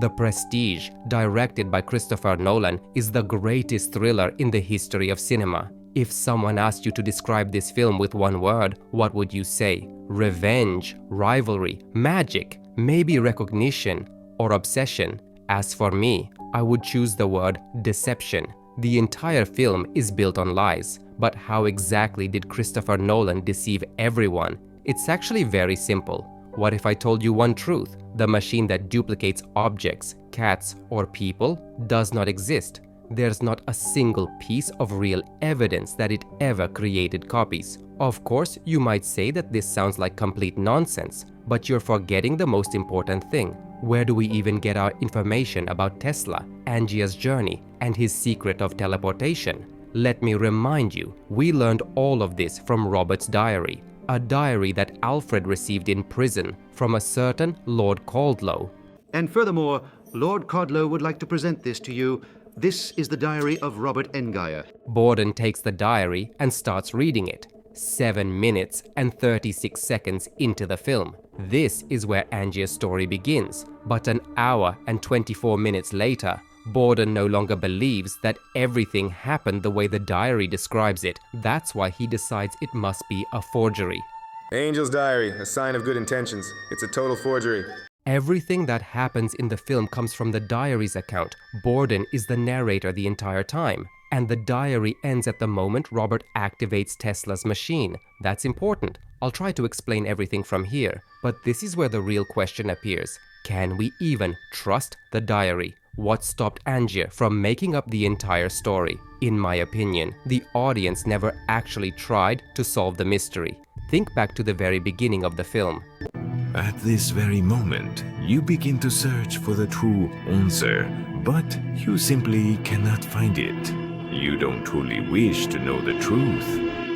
The Prestige, directed by Christopher Nolan, is the greatest thriller in the history of cinema. If someone asked you to describe this film with one word, what would you say? Revenge, rivalry, magic, maybe recognition, or obsession? As for me, I would choose the word deception. The entire film is built on lies, but how exactly did Christopher Nolan deceive everyone? It's actually very simple. What if I told you one truth? The machine that duplicates objects, cats, or people does not exist. There's not a single piece of real evidence that it ever created copies. Of course, you might say that this sounds like complete nonsense, but you're forgetting the most important thing. Where do we even get our information about Tesla, Angier's journey, and his secret of teleportation? Let me remind you, we learned all of this from Robert's diary, a diary that Alfred received in prison from a certain Lord Caldlow. And furthermore, Lord Caldlow would like to present this to you. This is the diary of Robert Angier. Borden takes the diary and starts reading it. 7 minutes and 36 seconds into the film. This is where Angier's story begins, but an hour and 24 minutes later, Borden no longer believes that everything happened the way the diary describes it. That's why he decides it must be a forgery. Angel's diary, a sign of good intentions. It's a total forgery. Everything that happens in the film comes from the diary's account. Borden is the narrator the entire time. And the diary ends at the moment Robert activates Tesla's machine. That's important. I'll try to explain everything from here, but this is where the real question appears. Can we even trust the diary? What stopped Angier from making up the entire story? In my opinion, the audience never actually tried to solve the mystery. Think back to the very beginning of the film. At this very moment, you begin to search for the true answer, but you simply cannot find it. You don't truly wish to know the truth.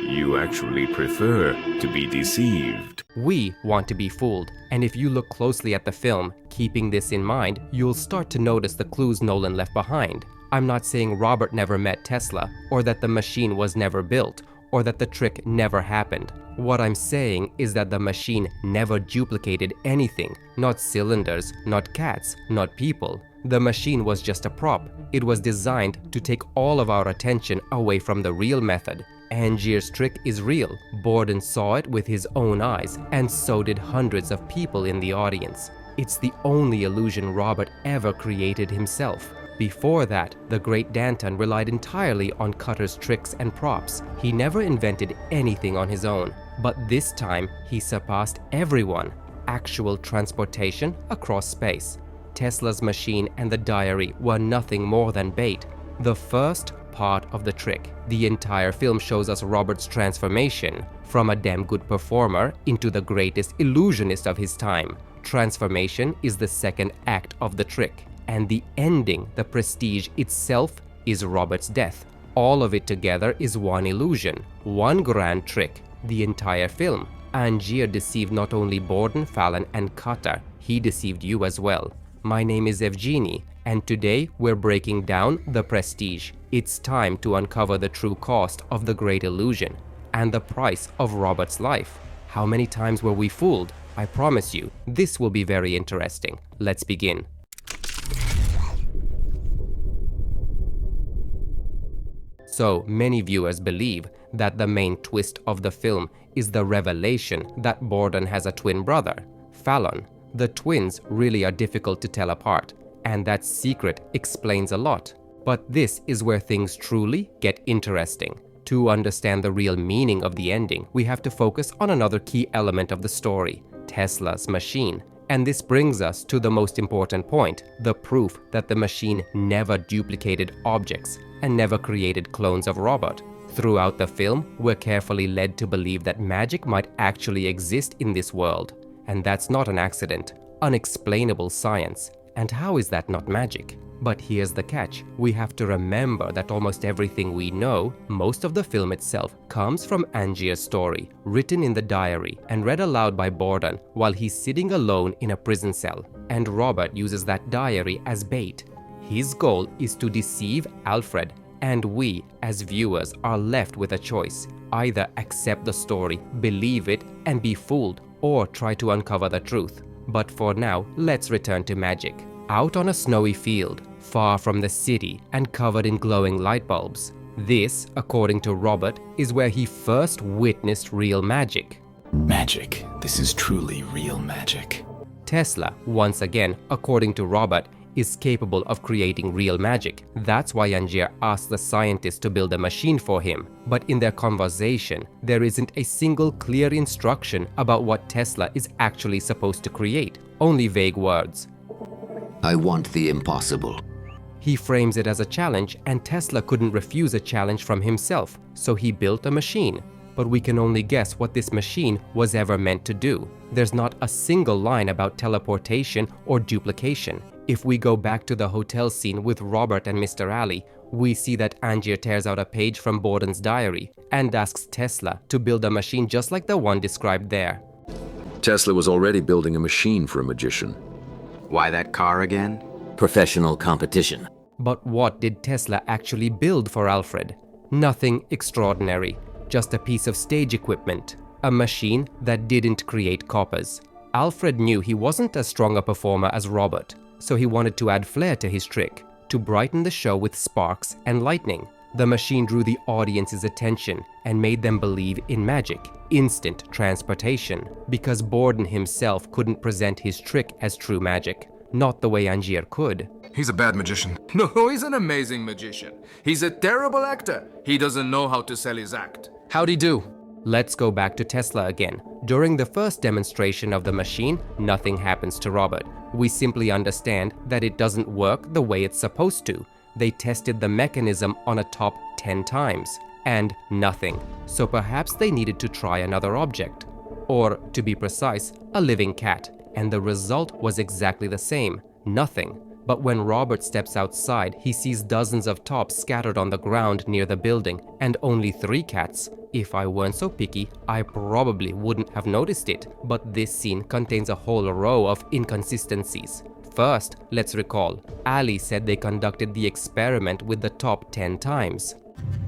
You actually prefer to be deceived. We want to be fooled, and if you look closely at the film, keeping this in mind, you'll start to notice the clues Nolan left behind. I'm not saying Robert never met Tesla, or that the machine was never built, or that the trick never happened. What I'm saying is that the machine never duplicated anything, not cylinders, not cats, not people. The machine was just a prop. It was designed to take all of our attention away from the real method. Angier's trick is real. Borden saw it with his own eyes, and so did hundreds of people in the audience. It's the only illusion Robert ever created himself. Before that, the great Danton relied entirely on Cutter's tricks and props. He never invented anything on his own. But this time, he surpassed everyone. Actual transportation across space. Tesla's machine and the diary were nothing more than bait. The first part of the trick. The entire film shows us Robert's transformation from a damn good performer into the greatest illusionist of his time. Transformation is the second act of the trick. And the ending, the Prestige itself, is Robert's death. All of it together is one illusion, one grand trick. The entire film. Angier deceived not only Borden, Fallon, and Cutter, he deceived you as well. My name is Evgeny, and today we're breaking down the Prestige. It's time to uncover the true cost of the great illusion and the price of Robert's life. How many times were we fooled? I promise you, this will be very interesting. Let's begin. So many viewers believe that the main twist of the film is the revelation that Borden has a twin brother, Fallon. The twins really are difficult to tell apart, and that secret explains a lot. But this is where things truly get interesting. To understand the real meaning of the ending, we have to focus on another key element of the story, Tesla's machine. And this brings us to the most important point, the proof that the machine never duplicated objects and never created clones of Robert. Throughout the film, we're carefully led to believe that magic might actually exist in this world. And that's not an accident, unexplainable science. And how is that not magic? But here's the catch. We have to remember that almost everything we know, most of the film itself, comes from Angier's story, written in the diary and read aloud by Borden while he's sitting alone in a prison cell. And Robert uses that diary as bait. His goal is to deceive Alfred, and we, as viewers, are left with a choice. Either accept the story, believe it, and be fooled, or try to uncover the truth. But for now, let's return to magic. out on a snowy field, far from the city and covered in glowing light bulbs. This, according to Robert, is where he first witnessed real magic. Magic. This is truly real magic. Tesla, once again, according to Robert, is capable of creating real magic. That's why Angier asked the scientist to build a machine for him. But in their conversation, there isn't a single clear instruction about what Tesla is actually supposed to create, only vague words. I want the impossible. He frames it as a challenge, and Tesla couldn't refuse a challenge from himself, so he built a machine. But we can only guess what this machine was ever meant to do. There's not a single line about teleportation or duplication. If we go back to the hotel scene with Robert and Mr. Ali, we see that Angier tears out a page from Borden's diary and asks Tesla to build a machine just like the one described there. Tesla was already building a machine for a magician. Why that car again? Professional competition. But what did Tesla actually build for Alfred? Nothing extraordinary, just a piece of stage equipment, a machine that didn't create coppers. Alfred knew he wasn't as strong a performer as Robert, so he wanted to add flair to his trick, to brighten the show with sparks and lightning. The machine drew the audience's attention and made them believe in magic, instant transportation, because Borden himself couldn't present his trick as true magic, not the way Angier could. He's a bad magician. No, he's an amazing magician. He's a terrible actor. He doesn't know how to sell his act. How'd he do? Let's go back to Tesla again. During the first demonstration of the machine, nothing happens to Robert. We simply understand that it doesn't work the way it's supposed to. They tested the mechanism on a top 10 times, and nothing. So perhaps they needed to try another object. Or, to be precise, a living cat. And the result was exactly the same, nothing. But when Robert steps outside, he sees dozens of tops scattered on the ground near the building, and only 3 cats. If I weren't so picky, I probably wouldn't have noticed it, but this scene contains a whole row of inconsistencies. First, let's recall, Ali said they conducted the experiment with the top 10 times.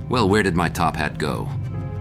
Well, where did my top hat go?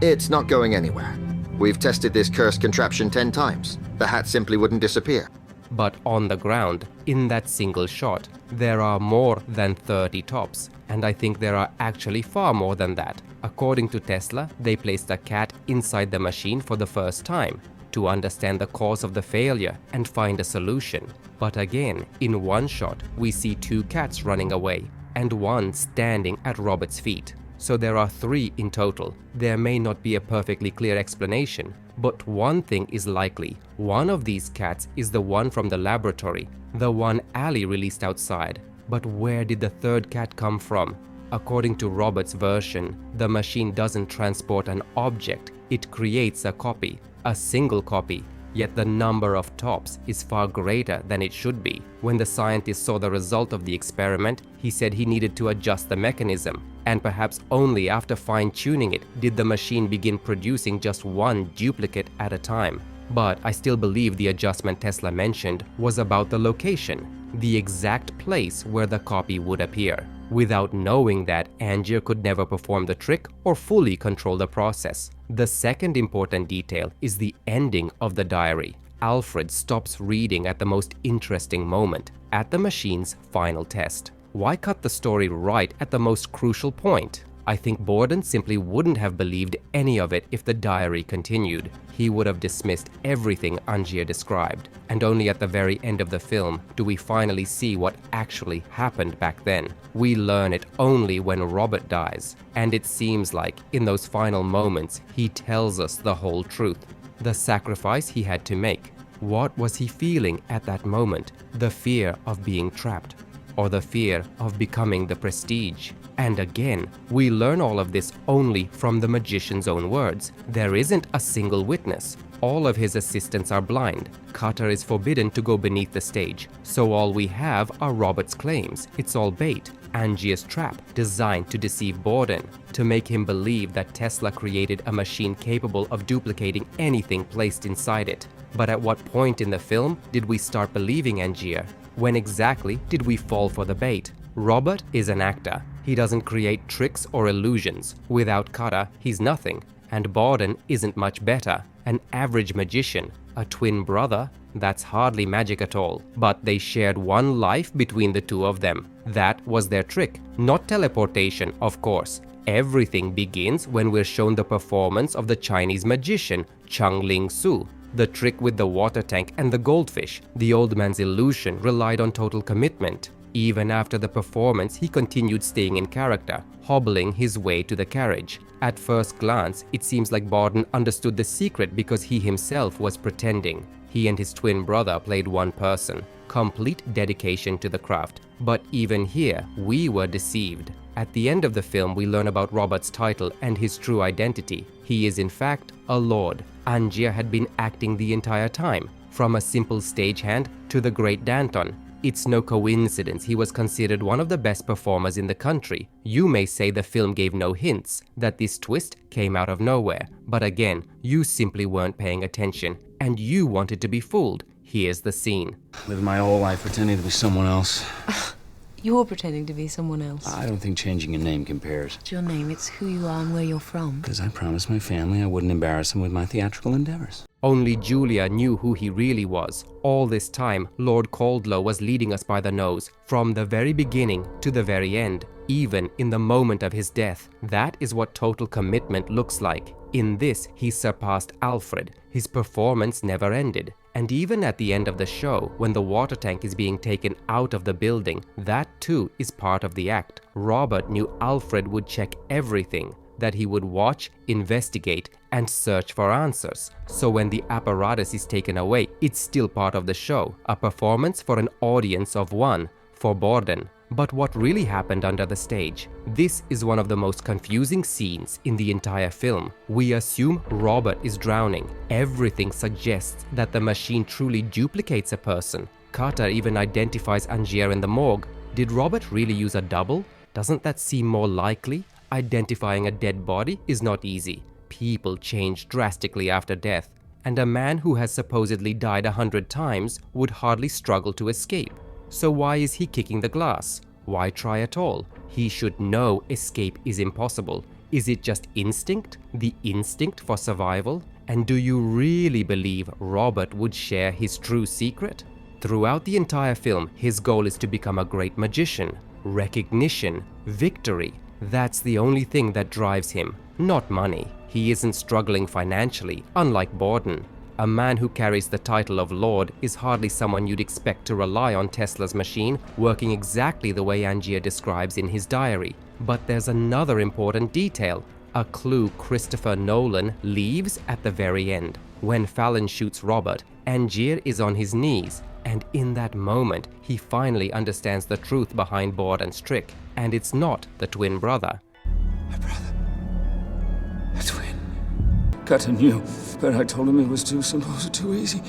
It's not going anywhere. We've tested this cursed contraption 10 times. The hat simply wouldn't disappear. But on the ground, in that single shot, there are more than 30 tops, and I think there are actually far more than that. According to Tesla, they placed a cat inside the machine for the first time to understand the cause of the failure and find a solution. But again, in one shot, we see 2 cats running away and 1 standing at Robert's feet. So there are 3 in total. There may not be a perfectly clear explanation, but one thing is likely. One of these cats is the one from the laboratory, the one Ali released outside. But where did the 3rd cat come from? According to Robert's version, the machine doesn't transport an object, it creates a copy, a single copy. Yet the number of tops is far greater than it should be. When the scientist saw the result of the experiment, he said he needed to adjust the mechanism, and perhaps only after fine-tuning it did the machine begin producing just 1 duplicate at a time. But I still believe the adjustment Tesla mentioned was about the location, the exact place where the copy would appear. Without knowing that, Angier could never perform the trick or fully control the process. The second important detail is the ending of the diary. Alfred stops reading at the most interesting moment, at the machine's final test. Why cut the story right at the most crucial point? I think Borden simply wouldn't have believed any of it if the diary continued. He would have dismissed everything Angier described, and only at the very end of the film do we finally see what actually happened back then. We learn it only when Robert dies, and it seems like in those final moments he tells us the whole truth. The sacrifice he had to make. What was he feeling at that moment? The fear of being trapped, or the fear of becoming the prestige? And again, we learn all of this only from the magician's own words. There isn't a single witness. All of his assistants are blind. Cutter is forbidden to go beneath the stage. So all we have are Robert's claims. It's all bait. Angier's trap, designed to deceive Borden, to make him believe that Tesla created a machine capable of duplicating anything placed inside it. But at what point in the film did we start believing Angier? When exactly did we fall for the bait? Robert is an actor. He doesn't create tricks or illusions. Without Cutter, he's nothing. And Borden isn't much better. An average magician, a twin brother, that's hardly magic at all. But they shared one life between the two of them. That was their trick, not teleportation, of course. Everything begins when we're shown the performance of the Chinese magician, Chang-Ling Su. The trick with the water tank and the goldfish. The old man's illusion relied on total commitment. Even after the performance, he continued staying in character, hobbling his way to the carriage. At first glance, it seems like Borden understood the secret because he himself was pretending. He and his twin brother played one person. Complete dedication to the craft. But even here, we were deceived. At the end of the film, we learn about Robert's title and his true identity. He is in fact a lord. Angier had been acting the entire time, from a simple stagehand to the great Danton. It's no coincidence he was considered one of the best performers in the country. You may say the film gave no hints, that this twist came out of nowhere. But again, you simply weren't paying attention, and you wanted to be fooled. Here's the scene. Lived my whole life pretending to be someone else. You're pretending to be someone else. I don't think changing your name compares. It's your name, it's who you are and where you're from. Because I promised my family I wouldn't embarrass them with my theatrical endeavors. Only Julia knew who he really was. All this time, Lord Caldlow was leading us by the nose, from the very beginning to the very end, even in the moment of his death. That is what total commitment looks like. In this, he surpassed Alfred. His performance never ended. And even at the end of the show, when the water tank is being taken out of the building, that too is part of the act. Robert knew Alfred would check everything, that he would watch, investigate, and search for answers. So when the apparatus is taken away, it's still part of the show, a performance for an audience of one, for Borden. But what really happened under the stage? This is one of the most confusing scenes in the entire film. We assume Robert is drowning. Everything suggests that the machine truly duplicates a person. Carter even identifies Angier in the morgue. Did Robert really use a double? Doesn't that seem more likely? Identifying a dead body is not easy. People change drastically after death, and a man who has supposedly died 100 times would hardly struggle to escape. So why is he kicking the glass? Why try at all? He should know escape is impossible. Is it just instinct? The instinct for survival? And do you really believe Robert would share his true secret? Throughout the entire film, his goal is to become a great magician. Recognition, victory. That's the only thing that drives him, not money. He isn't struggling financially, unlike Borden. A man who carries the title of Lord is hardly someone you'd expect to rely on Tesla's machine working exactly the way Angier describes in his diary. But there's another important detail, a clue Christopher Nolan leaves at the very end. When Fallon shoots Robert, Angier is on his knees, and in that moment, he finally understands the truth behind Borden's trick, and it's not the twin brother. My brother. A twin. Carter knew, but I told him it was too simple, too easy.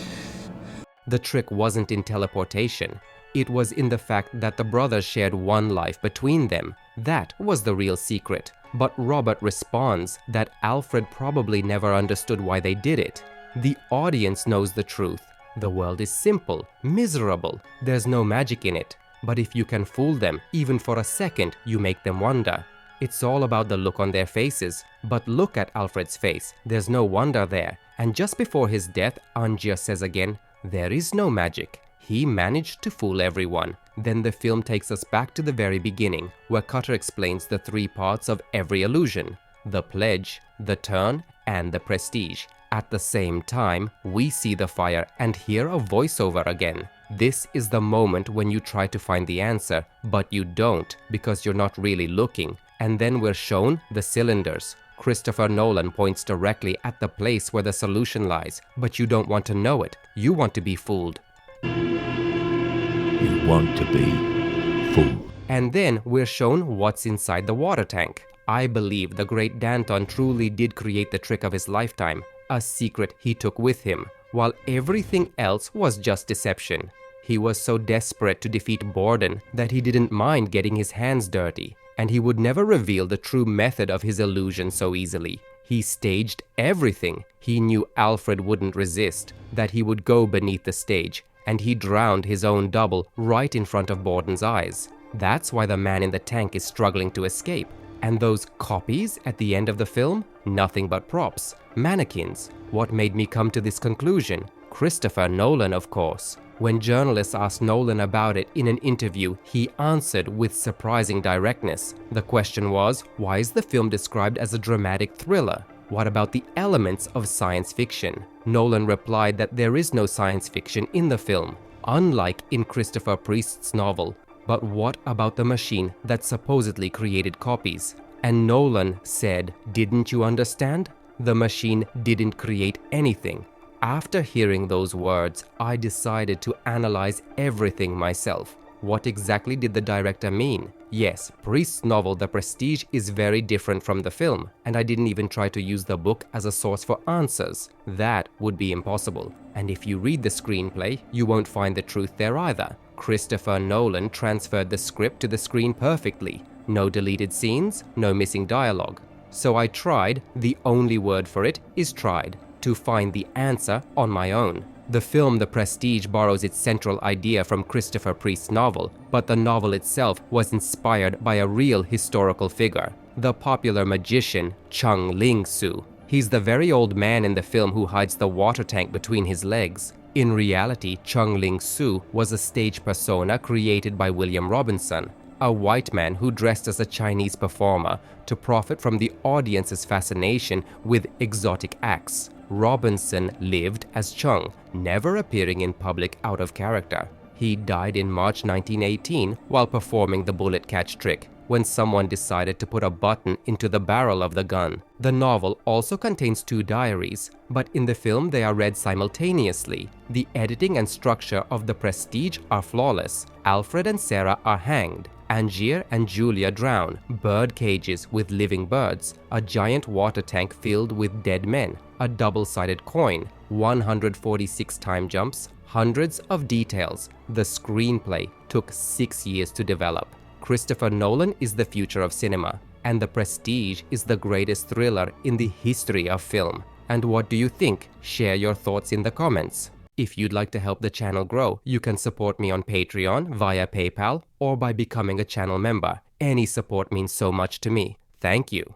The trick wasn't in teleportation. It was in the fact that the brothers shared one life between them. That was the real secret. But Robert responds that Alfred probably never understood why they did it. The audience knows the truth. The world is simple, miserable. There's no magic in it. But if you can fool them, even for a second, you make them wonder. It's all about the look on their faces. But look at Alfred's face. There's no wonder there. And just before his death, Angier says again, there is no magic. He managed to fool everyone. Then the film takes us back to the very beginning, where Cutter explains the three parts of every illusion: the pledge, the turn, and the prestige. At the same time, we see the fire and hear a voiceover again. This is the moment when you try to find the answer, but you don't because you're not really looking. And then we're shown the cylinders. Christopher Nolan points directly at the place where the solution lies, but you don't want to know it. You want to be fooled. You want to be fooled. And then we're shown what's inside the water tank. I believe the great Danton truly did create the trick of his lifetime, a secret he took with him, while everything else was just deception. He was so desperate to defeat Borden that he didn't mind getting his hands dirty, and he would never reveal the true method of his illusion so easily. He staged everything. He knew Alfred wouldn't resist, that he would go beneath the stage, and he drowned his own double right in front of Borden's eyes. That's why the man in the tank is struggling to escape. And those copies at the end of the film? Nothing but props. Mannequins. What made me come to this conclusion? Christopher Nolan, of course. When journalists asked Nolan about it in an interview, he answered with surprising directness. The question was, why is the film described as a dramatic thriller? What about the elements of science fiction? Nolan replied that there is no science fiction in the film, unlike in Christopher Priest's novel. But what about the machine that supposedly created copies? And Nolan said, "Didn't you understand? The machine didn't create anything." After hearing those words, I decided to analyze everything myself. What exactly did the director mean? Yes, Priest's novel The Prestige is very different from the film, and I didn't even try to use the book as a source for answers. That would be impossible. And if you read the screenplay, you won't find the truth there either. Christopher Nolan transferred the script to the screen perfectly. No deleted scenes, no missing dialogue. So I tried, the only word for it is tried, to find the answer on my own. The film The Prestige borrows its central idea from Christopher Priest's novel, but the novel itself was inspired by a real historical figure, the popular magician Chung Ling-soo. He's the very old man in the film who hides the water tank between his legs. In reality, Chung Ling-soo was a stage persona created by William Robinson, a white man who dressed as a Chinese performer to profit from the audience's fascination with exotic acts. Robinson lived as Chung, never appearing in public out of character. He died in March 1918 while performing the bullet catch trick, when someone decided to put a button into the barrel of the gun. The novel also contains 2 diaries, but in the film they are read simultaneously. The editing and structure of The Prestige are flawless. Alfred and Sarah are hanged. Angier and Julia drown, bird cages with living birds, a giant water tank filled with dead men, a double-sided coin, 146 time jumps, hundreds of details. The screenplay took 6 years to develop. Christopher Nolan is the future of cinema, and The Prestige is the greatest thriller in the history of film. And what do you think? Share your thoughts in the comments. If you'd like to help the channel grow, you can support me on Patreon, via PayPal, or by becoming a channel member. Any support means so much to me. Thank you.